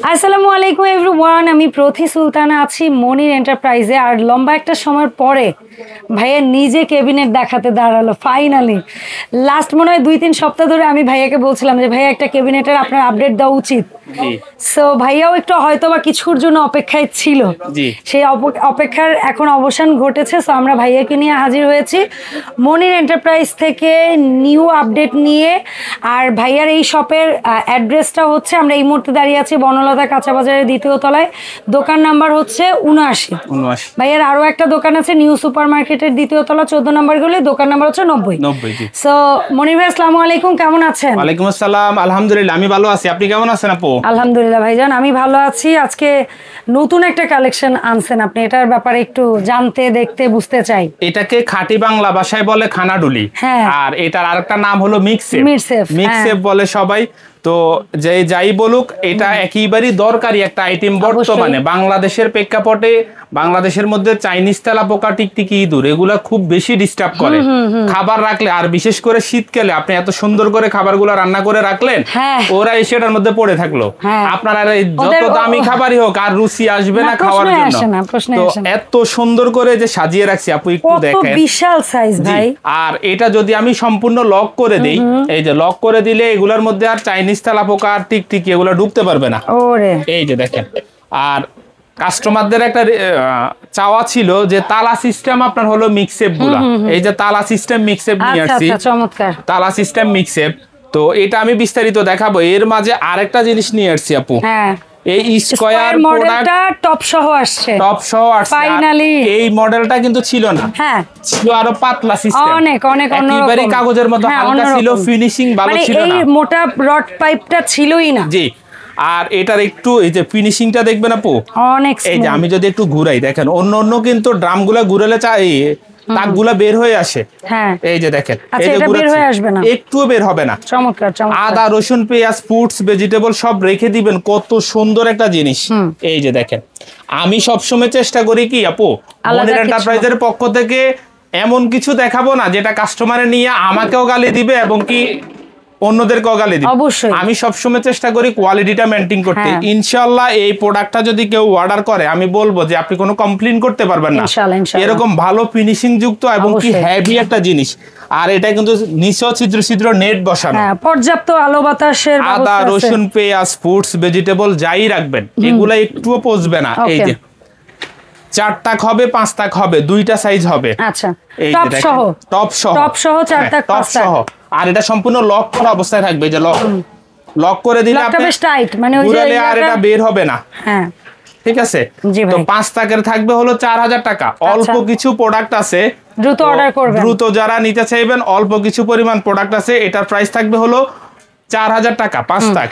আসসালামু আলাইকুম এভরিওয়ান, আমি প্রথি সুলতানা আছি মনির এন্টারপ্রাইজে। আর লম্বা একটা সময় পরে ভাইয়া নিজে ক্যাবিনেট দেখাতে দাঁড়ালো ফাইনালি। লাস্ট মনে হয় 2-3 সপ্তাহ ধরে আমি ভাইয়াকে বলছিলাম যে ভাইয়া একটা ক্যাবিনেটের আপনার আপডেট দেওয়া উচিত। সো ভাইয়াও একটু হয়তো বা কিছুর জন্য অপেক্ষায় ছিল, সেই অপেক্ষার এখন অবসান ঘটেছে। সো আমরা ভাইয়াকে নিয়ে হাজির হয়েছি মনির এন্টারপ্রাইজ থেকে নিউ আপডেট নিয়ে। আর ভাইয়ার এই শপের অ্যাড্রেসটা হচ্ছে, আমরা এই মুহূর্তে দাঁড়িয়ে আছি বনলতা কাঁচা বাজারের 2য় তলায়, দোকান নাম্বার হচ্ছে 79। ভাইয়ার আরো একটা দোকান আছে নিউ সুপার মার্কেটের 2য় তলা 14 নম্বর গলি, দোকান নাম্বার হচ্ছে 90। সো মনির ভাই আসসালামু আলাইকুম, কেমন আছেন? ওয়ালাইকুম আসসালাম, আলহামদুলিল্লাহ আমি ভালো আছি, আপনি কেমন আছেন আপু? আলহামদুলিল্লাহ ভাইজান, আমি ভালো আছি। আজকে নতুন একটা কালেকশন আনছেন আপনি, এটার ব্যাপারে একটু জানতে দেখতে বুঝতে চাই। এটাকে খাঁটি বাংলা ভাষায় বলে খানাডুলি, আর এটার আরেকটা নাম হলো মিক্সেপ বলে সবাই। তো যাই বলুক, এটা একেবারেই দরকারি একটা আইটেম বর্তমানে বাংলাদেশের প্রেক্ষাপটে। বাংলাদেশের মধ্যে চাইনিজ তেলাপোকা, টিকটিকি, ইঁদুর এগুলা খুব বেশি ডিস্টার্ব করে খাবার রাখলে। আর বিশেষ করে শীতকালে আপনি এত সুন্দর করে খাবারগুলো রান্না করে রাখলেন, ওরা এসে এটার মধ্যে পড়ে থাকলো। আপনার যত দামি খাবারই হোক, আর রুচি আসবে না খাওয়ার জন্য। তো এত সুন্দর করে যে সাজিয়ে রাখছি আপু, একটু দেখেন, বিশাল সাইজ ভাই। আর এটা যদি আমি সম্পূর্ণ লক করে দেই, এই যে লক করে দিলে এগুলোর মধ্যে আর চাইনিজ তেলাপোকা আর টিকটিকি এগুলো ঢুকতে পারবে না। এই যে দেখেন। আর কাস্টমারদের একটা চাওয়া ছিল যে তালা সিস্টেম আপনার হলো মিক্সেপ গুলা, এই যে তালা সিস্টেম মিক্সেপ নিয়ে আসছি, তালা সিস্টেম মিক্সেপ। তো এটা আমি বিস্তারিত দেখাবো। এর মাঝে আরেকটা জিনিস নিয়ে আসছি আপু, এই স্কয়ার মডেলটা টপ সহ আসছে ফাইনালি। এই মডেলটা কিন্তু ছিল না, ছিল আরো পাতলা সিস্টেম, অনেক একেবারে কাগজের মতো হালকা ছিল, ফিনিশিং ভালো ছিল না, এই মোটা রড পাইপটা ছিলই না। জি। আর এটার একটু এই যে ফিনিশিংটা দেখবেন আপু, অনেক। এই যে আমি যদি একটু ঘুরাই দেখেন, অন্য কিন্তু ড্রামগুলা ঘুরালে তাকগুলা বের হয়ে আসে। এই যে দেখেন, এই যে বের হয়ে আসবে না, একটুও বের হবে না। চমৎকার। আদা, রসুন, পেঁয়াজ, ফ্রুটস, ভেজিটেবল সব রেখে দিবেন, কত সুন্দর একটা জিনিস। এই যে দেখেন, আমি সবসময় চেষ্টা করি কি আপু, মনির এন্টারপ্রাইজের পক্ষ থেকে এমন কিছু দেখাবো না যেটা কাস্টমারে নিয়ে আমাকেও গালি দিবে এবং কি অন্যদেরকেও গালি দিবে। আমি সবসময় চেষ্টা করি কোয়ালিটিটা মেনটেন করতে। ইনশাআল্লাহ এই প্রোডাক্টটা যদি কেউ অর্ডার করে, আমি বলবো যে আপনি কোনো কমপ্লেইন করতে পারবেন না। এরকম ভালো ফিনিশিং যুক্ত এবং কি হেভি একটা জিনিস। আর এটা কিন্তু নিচেও ছিদ্র নেট বসানো, পর্যাপ্ত আলো বাতাসের ব্যবস্থা আছে। আদা, রসুন, পেঁয়াজ, ফ্রুটস, ভেজিটেবল যাই রাখবেন এগুলা একটুও পচবে না। এই যে 4 তাক হবে, 5 তাক হবে, 2টা সাইজ হবে। আচ্ছা, টপ সহ 4 তাক, 5 তাক। আর এটা সম্পূর্ণ লক করা অবস্থায় থাকবে, যে লক করে দিলে আপনি বেশ টাইট, মানে ওই যে আর এটা বের হবে না। ঠিক আছে। তো 5 তাকের থাকবে হলো 4000 টাকা। অল্প কিছু প্রোডাক্ট আছে, দ্রুত অর্ডার করবেন, দ্রুত যারা নিতে চাইবেন, অল্প কিছু পরিমাণ প্রোডাক্ট আছে। এটার প্রাইস থাকবে হলো 4000 টাকা 5 তাক।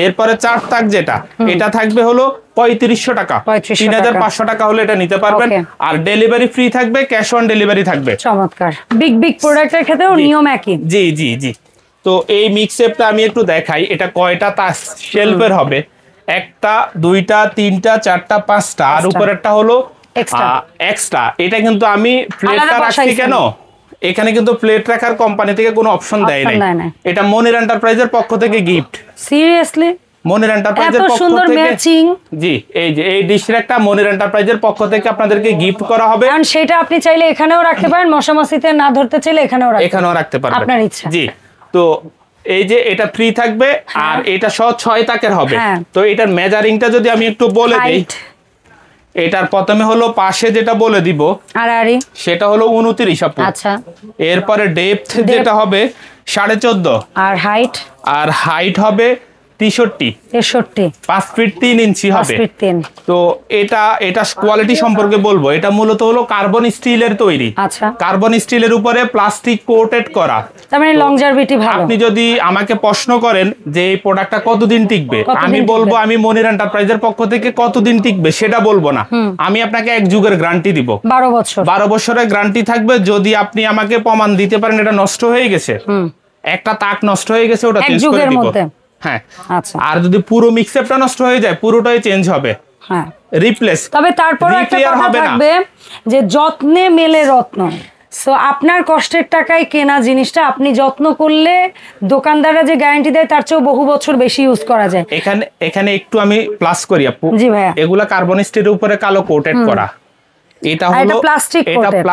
এরপরে 4 তাক যেটা, এটা থাকবে হলো 3500 টাকা, 3500 টাকা হলে এটা নিতে পারবেন। আর ডেলিভারি ফ্রি থাকবে, ক্যাশ অন ডেলিভারি থাকবে। চমৎকার। বিগ প্রোডাক্টের ক্ষেত্রেও নিয়ম একই। জি। তো এই মিক্সেপটা আমি একটু দেখাই, এটা কয়টা শেলফের হবে, 1টা 2টা 3টা 4টা 5টা, আর উপরেরটা হলো এক্সট্রা। এটা কিন্তু আমি প্লেটটা রাখছি কেন, এখানে কিন্তু প্লেট রাখার কোম্পানি থেকে কোনো অপশন দেয় নাই, এটা মনির এন্টারপ্রাইজের পক্ষ থেকে গিফট। সিরিয়াসলি? মনির এন্টারপ্রাইজের পক্ষ থেকে, জি, এই যে এই ডিশ র্যাকটা মনির এন্টারপ্রাইজের পক্ষ থেকে আপনাদেরকে গিফট করা হবে। কারণ সেটা আপনি চাইলে এখানেও রাখতে পারেন, মশামাছিতে না ধরতে চাইলে এখানেও রাখতে পারবেন, আপনার ইচ্ছা। জি। তো এই যে এটা ফ্রি থাকবে, আর এটা সহ 6 তাকের হবে। তো এটার মেজারিংটা যদি আমি একটু বলে দিই, এটার প্রথমে হলো পাশে যেটা বলে দিব, সেটা হলো 29 আপু। আচ্ছা। এরপরে ডেপথ যেটা হবে 14.5, আর হাইট হবে 63, 5 ফিট 3 ইঞ্চি হবে। তো এটা কোয়ালিটি সম্পর্কে বলবো, এটা মূলত হলো কার্বন স্টিলের তৈরি। আচ্ছা। কার্বন স্টিলের উপরে প্লাস্টিক কোটেড করা, তার মানে লংজারভিটি ভালো। আপনি যদি আমাকে প্রশ্ন করেন যে এই প্রোডাক্টটা কতদিন টিকবে, আমি বলবো আমি মনির এন্টারপ্রাইজের পক্ষ থেকে কতদিন টিকবে সেটা বলবো না, আমি আপনাকে 1 যুগের গ্যারান্টি দিব। 12 বছরের গ্যারান্টি থাকবে। যদি আপনি আমাকে প্রমাণ দিতে পারেন এটা নষ্ট হয়ে গেছে, একটা তাক নষ্ট হয়ে গেছে, ওটা চেঞ্জ করে দিব। আচ্ছা। আর যদি পুরো মিক্সআপটা নষ্ট হয়ে যায়, পুরোটাই চেঞ্জ হবে, রিপ্লেস। তবে তারপরে একটা কথা থাকবে যে যত্নে মেলে রত্ন। সো আপনার কষ্টের টাকায় কেনা জিনিসটা আপনি যত্ন করলে দোকানদাররা যে গ্যারান্টি দেয় তার চেয়েও বহু বছর বেশি ইউজ করা যায়। এখানে একটু আমি প্লাস করি আপু। জি ভাইয়া। এগুলা কার্বন স্টিলের উপরে কালো কোটেড করা, এটা হলো এটা প্লাস্টিক কোটেড।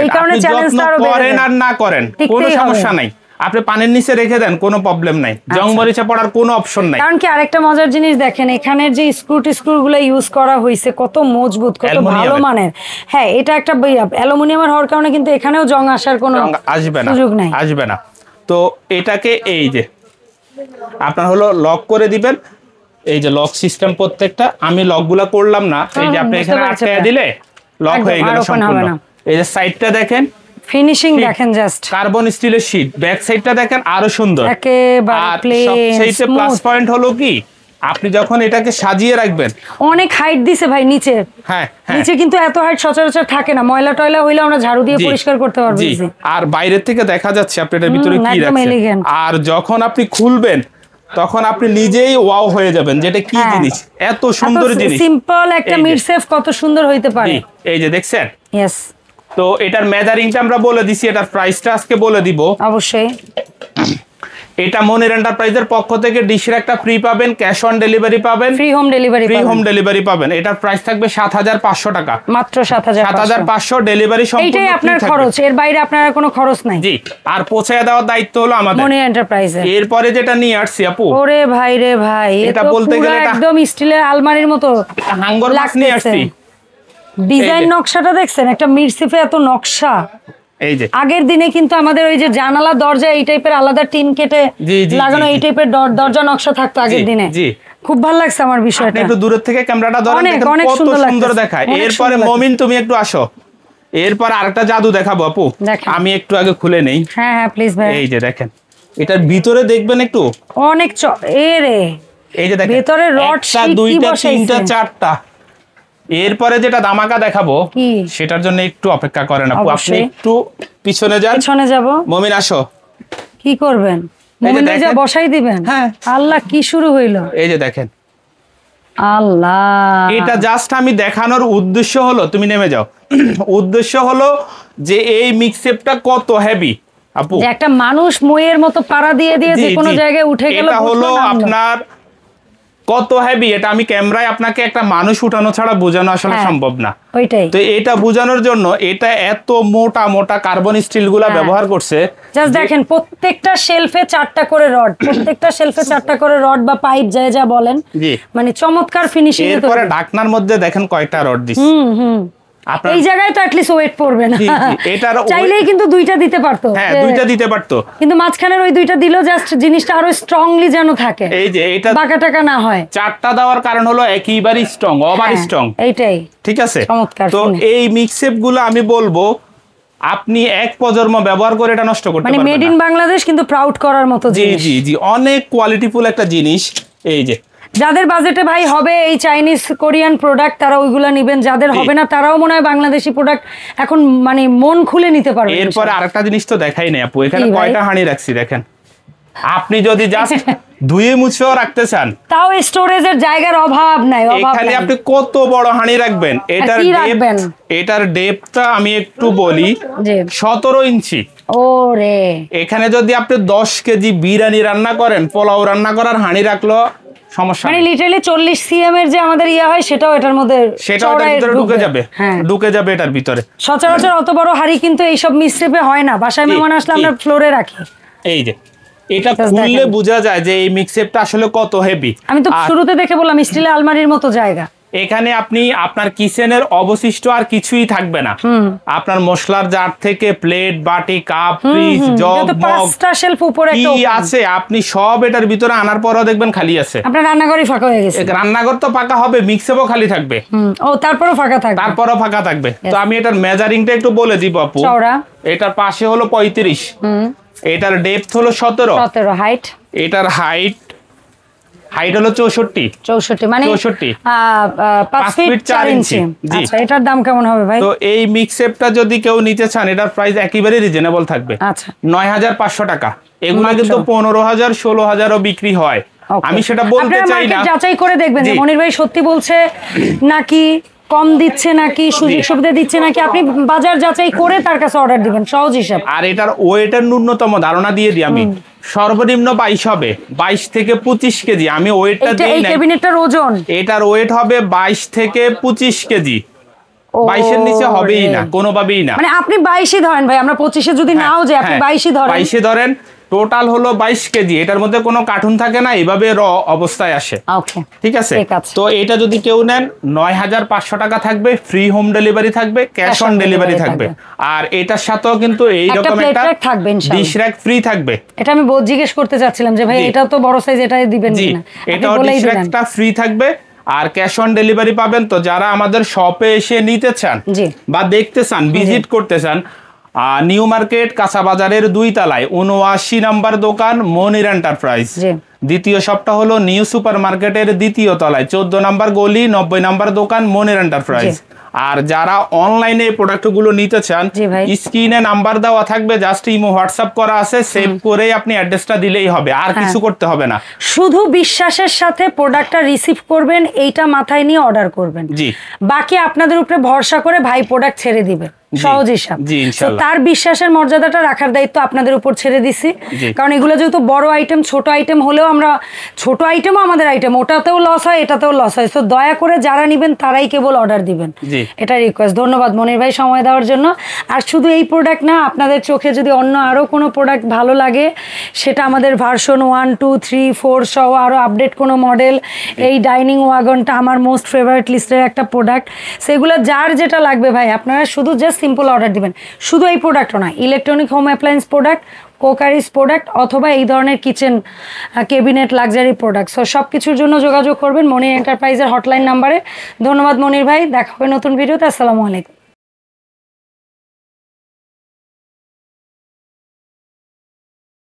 এই কারণে চ্যালেঞ্জটা আরো করেন আর না করেন কোনো সমস্যা নাই, আপনি পানির নিচে রেখে দেন কোনো প্রবলেম নাই, জং মরিচা পড়ার কোনো অপশন নাই। কারণ কি আরেকটা মজার জিনিস দেখেন, এখানের যে স্ক্রুগুলো ইউজ করা হয়েছে কত মজবুত, কত ভালো মানের। হ্যাঁ, এটা একটা অ্যালুমিনিয়ামের হওয়ার কারণে কিন্তু এখানেও জং আসার কোনো সুযোগ নাই, আসবে না। তো এটাকে এই যে আপনার হলো লক করে দিবেন, এই যে লক সিস্টেম প্রত্যেকটা, আমি লকগুলা করলাম না, এই যে আপনি এখানে আটকে দিলে লক হয়ে গেল সম্পূর্ণ। এই যে সাইডটা দেখেন, ফিনিশিং দেখেন, জাস্ট কার্বন স্টিলের শীট। ব্যাক সাইডটা দেখেন আরো সুন্দর, একেবারে প্লেন। সবচেয়ে প্লাস পয়েন্ট হলো কি, আপনি যখন এটাকে সাজিয়ে রাখবেন, অনেক হাইট দিছে ভাই নিচে। হ্যাঁ, নিচে কিন্তু এত হাইট সচরাচর থাকে না, ময়লা টয়লা হইলে আমরা ঝাড়ু দিয়ে পরিষ্কার করতে পারবো। আর বাইরের থেকে দেখা যাচ্ছে আপনি এটার ভিতরে কি রাখছেন, আর যখন আপনি খুলবেন তখন আপনি নিজেই ওয়াও হয়ে যাবেন, যেটা কি জিনিস, এত সুন্দর জিনিস। সিম্পল একটা মিডসেফ কত সুন্দর হইতে পারে। এই যে দেখছেন। यस। তো এটার মেজারিংটা আমরা বলে দিছি, এটার প্রাইসটা আজকে বলে দিব অবশ্যই। এটা মনির এন্টারপ্রাইজের পক্ষ থেকে ডিশের একটা ফ্রি পাবেন, ক্যাশ অন ডেলিভারি পাবেন, ফ্রি হোম ডেলিভারি পাবেন। এটার প্রাইস থাকবে ৭৫০০ টাকা, মাত্র ৭৫০০ ডেলিভারি সম্পূর্ণ। এইটাই আপনার খরচ, এর বাইরে আপনার কোনো খরচ নাই। জি, আর পৌঁছায় দেওয়ার দায়িত্ব হলো আমাদের মনির এন্টারপ্রাইজে। এরপরে যেটা নিয়ে আসছি আপু, ওরে ভাই রে ভাই, এটা বলতে গেলে একদম স্টিলের আলমারির মতো হাঙ্গর মাছ নিয়ে আসছি। ডিজাইন নকশাটা দেখছেন, একটা মিরসিফে এত নকশা। এই যে আগের দিনে কিন্তু আমাদের ওই যে জানালা দরজা এই টাইপের আলাদা টিন কেটে লাগানো এই টাইপের দরজা নকশা থাকতো আগের দিনে। খুব ভালো লাগছে আমার বিষয়টা। একটু দূরের থেকে ক্যামেরাটা ধরেন, দেখেন কত সুন্দর দেখায়। এরপরে মমিন তুমি একটু আসো, এরপর আরেকটা জাদু দেখাবো আপু, আমি একটু আগে খুলে নেই। হ্যাঁ হ্যাঁ প্লিজ ভাই। এই যে দেখেন, এটার ভিতরে দেখবেন একটু অনেক এই যে দেখেন ভিতরে রড, দুইটা তিনটা চারটা। এরপরে যেটা ধামাকা দেখাবো সেটার জন্য একটু অপেক্ষা করেন আপু, আপনি একটু পিছনে যান। পিছনে যাব। মমিন আসো। কি করবেন? মমিন যা বসাই দিবেন? হ্যাঁ। আল্লাহ, কি শুরু হইলো? এই যে দেখেন, আল্লাহ, এটা জাস্ট আমি দেখানোর উদ্দেশ্য হলো, তুমি নেমে যাও। উদ্দেশ্য হলো যে এই মিক্সেপটা কত হেভি আপু, যে একটা মানুষ মইয়ের মতো পাড়া দিয়ে দিয়ে যে কোনো জায়গায় উঠে গেল। এটা হলো আপনার কত হেভি, এটা আমি ক্যামেরায় আপনাকে একটা মানুষ উঠানো ছাড়া বোঝানো আসলে সম্ভব না। ওইটাই তো এটা বোঝানোর জন্য এটা এত মোটা মোটা কার্বন স্টিল গুলা ব্যবহার করছে। জাস্ট দেখেন, প্রত্যেকটা শেলফে 4টা করে রড, প্রত্যেকটা শেলফে 4টা করে রড বা পাইপ যা বলেন, মানে চমৎকার ফিনিশিং। এরপরে ঢাকনার মধ্যে দেখেন কয়টা রড দিছে। এই জায়গায় তো অ্যাটলিস্ট ওয়েট পড়বে না। এটার চাইলেই কিন্তু 2টা দিতে পারতো। হ্যাঁ, 2টা দিতে পারতো, কিন্তু মাঝখানের ওই 2টা দিল জাস্ট জিনিসটা আরো স্ট্রংলি যেন থাকে। এই যে এটা বাঁকা টাকা না হয়। 4টা দেওয়ার কারণ হলো একেবারে স্ট্রং, ওভার স্ট্রং। এইটাই ঠিক আছে। চমৎকার। তো এই মিক্সেপ গুলো আমি বলবো আপনি এক প্রজন্ম ব্যবহার করে এটা নষ্ট করতে পারবেন না। মানে মেড ইন বাংলাদেশ কিন্তু প্রাউড করার মতো জিনিস। জি জি জি, অনেক কোয়ালিটিফুল একটা জিনিস। এই যে যাদের বাজেটে ভাই হবে এই চাইনিজ কোরিয়ান প্রোডাক্ট, তারা ওইগুলা নেবেন। যাদের হবে না তারাও মনে হয় বাংলাদেশি প্রোডাক্ট এখন মানে মন খুলে নিতে পারবে। এরপরে আরেকটা জিনিস তো দেখাই নাই আপু, এখানে কয়টা হাঁড়ি রাখছি দেখেন। আপনি যদি জাস্ট ধুয়ে মুছেও রাখতে চান, তাও স্টোরেজের জায়গার অভাব নাই। এখানে আপনি কত বড় হাঁড়ি রাখবেন। এটার ডেপথটা আমি একটু বলি, 17 ইঞ্চি। ওরে, এখানে যদি আপনি 10 কেজি বিরিয়ানি রান্না করেন, পোলাও রান্না করার হাঁড়ি রাখলো সমস্যা, মানে লিটারালি 40 cm এর যে আমাদের হয় সেটাও এটার মধ্যে ঢুকে যাবে। ঢুকে যাবে এটার ভিতরে। সচরাচর অত বড় হাঁড়ি কিন্তু এইসব মিক্সেপে হয় না। বাসায় মেহমান আসলে আমরা ফ্লোরে রাখি। এই যে এটা খুললে বোঝা যায় যে এই মিক্সেপটা আসলে কত হেভি। আমি তো শুরুতে দেখে বললাম স্টিলের আলমারির মতো জায়গা। এখানে আপনি আপনার কিচেনের অবশিষ্ট আর কিছুই থাকবে না। আপনার মশলার জার থেকে প্লেট, বাটি, কাপ, ফ্রিজ, জগ, মগ, 5টা শেলফ উপরে কি আছে আপনি সব এটার ভিতরে আনার পরও দেখবেন খালি আছে। আপনার রান্নাঘরই ফাঁকা হয়ে গেছে। রান্নাঘর তো ফাঁকা হবে, মিক্সেপও খালি থাকবে। তারপরও ফাঁকা থাকবে। তারপরও ফাঁকা থাকবে। তো আমি এটার মেজারিংটা একটু বলে দিব আপু। এটার পাশে হলো 35, এটার ডেপথ হলো 17, হাইট, এটার হাইট হলো 64 মানে 5 ফিট 4 ইঞ্চি। আচ্ছা, এটার দাম কেমন হবে ভাই? তো এই মিক্সেপটা যদি কেউ নিতে চান, এটার প্রাইস একেবারে রিজনেবল থাকবে। আচ্ছা, 9500 টাকা। এগুলো কিন্তু 15000 16000ও বিক্রি হয়। আমি সেটা বলতে চাই না, যাচাই করে দেখবেন যে মনির ভাই সত্যি বলছে নাকি কম দিচ্ছে নাকি, সুযোগ সুবিধা দিচ্ছে নাকি, আপনি বাজার যাচাই করে তার কাছে অর্ডার দিবেন, সহজ হিসাব। আর এটার ওয়েটের ন্যূনতম ধারণা দিয়ে দিই আমি, সর্বনিম্ন 22 হবে, 22 থেকে 25 কেজি। আমি ওয়েটটা দিই এই না, ক্যাবিনেটটার ওজন, এটার ওয়েট হবে 22 থেকে 25 কেজি। 22 এর নিচে হবেই না, কোনোভাবেই না। মানে আপনি 22ই ধরেন ভাই, আমরা 25-এ যদি নাও যাই, আপনি 22ই ধরেন। 22 ধরেন, টোটাল হলো 22 কেজি। এটার মধ্যে কোনো কার্টুন থাকে না, এইভাবে র অবস্থায় আসে। ওকে, ঠিক আছে। তো এটা যদি কেউ নেন 9500 টাকা থাকবে, ফ্রি হোম ডেলিভারি থাকবে, ক্যাশ অন ডেলিভারি থাকবে। আর এটার সাথেও কিন্তু এইরকম একটা ডিশ র‍্যাক ফ্রি থাকবে। এটা আমি জিজ্ঞেস করতে চাচ্ছিলাম যে ভাই এটা তো বড় সাইজ, এটাই দিবেন কিনা। এটাও ডিশ র‍্যাকটা ফ্রি থাকবে আর ক্যাশ অন ডেলিভারি পাবেন। তো যারা আমাদের শপে এসে নিতে চান বা দেখতে চান, ভিজিট করতে চান, নিউ মার্কেট কাঁচা বাজারের 2 তলায় 79 নাম্বার দোকান মনির এন্টারপ্রাইজ। দ্বিতীয় শপটা হলো নিউ সুপার মার্কেটের 2য় তলায় 14 নাম্বার গলি 90 নাম্বার দোকান মনির এন্টারপ্রাইজ। আর যারা অনলাইনে এই প্রোডাক্টগুলো নিতে চান, স্ক্রিনে নাম্বার দেওয়া থাকবে, জাস্ট ইমো হোয়াটসঅ্যাপ করা আছে, সেভ করে আপনি অ্যাড্রেসটা দিলেই হবে, আর কিছু করতে হবে না। শুধু বিশ্বাসের সাথে প্রোডাক্টটা রিসিভ করবেন, এইটা মাথায় নিয়ে অর্ডার করবেন। বাকি আপনাদের উপরে ভরসা করে ভাই প্রোডাক্ট ছেড়ে দিবে, সহজ হিসাব। তার বিশ্বাসের মর্যাদাটা রাখার দায়িত্ব আপনাদের উপর ছেড়ে দিছি। কারণ এগুলো যেহেতু বড় আইটেম, ছোট আইটেম হলেও আমরা, ছোট আইটেমও আমাদের আইটেম, ওটাতেও লস হয়, এটাতেও লস হয়। তো দয়া করে যারা নিবেন তারাই কেবল অর্ডার দিবেন, এটা রিকোয়েস্ট। ধন্যবাদ মনির ভাই সময় দেওয়ার জন্য। আর শুধু এই প্রোডাক্ট না, আপনাদের চোখে যদি অন্য আরও কোনো প্রোডাক্ট ভালো লাগে, সেটা আমাদের ভার্সন 1, 2, 3, 4 সহ আরও আপডেট কোনো মডেল, এই ডাইনিং ওয়াগনটা আমার মোস্ট ফেভারিট লিস্টের একটা প্রোডাক্ট, সেগুলো যার যেটা লাগবে ভাই আপনারা শুধু জাস্ট সিম্পল অর্ডার দিবেন। শুধু এই প্রোডাক্টও না, electronic home appliance product, কোকারিস product, অথবা এই ধরনের kitchen cabinet luxury product, so সব কিছুর জন্য যোগাযোগ করবেন মনির এন্টারপ্রাইজের হটলাইন নাম্বারে। ধন্যবাদ মনির ভাই, দেখা হবে নতুন ভিডিওতে। আসসালামু আলাইকুম।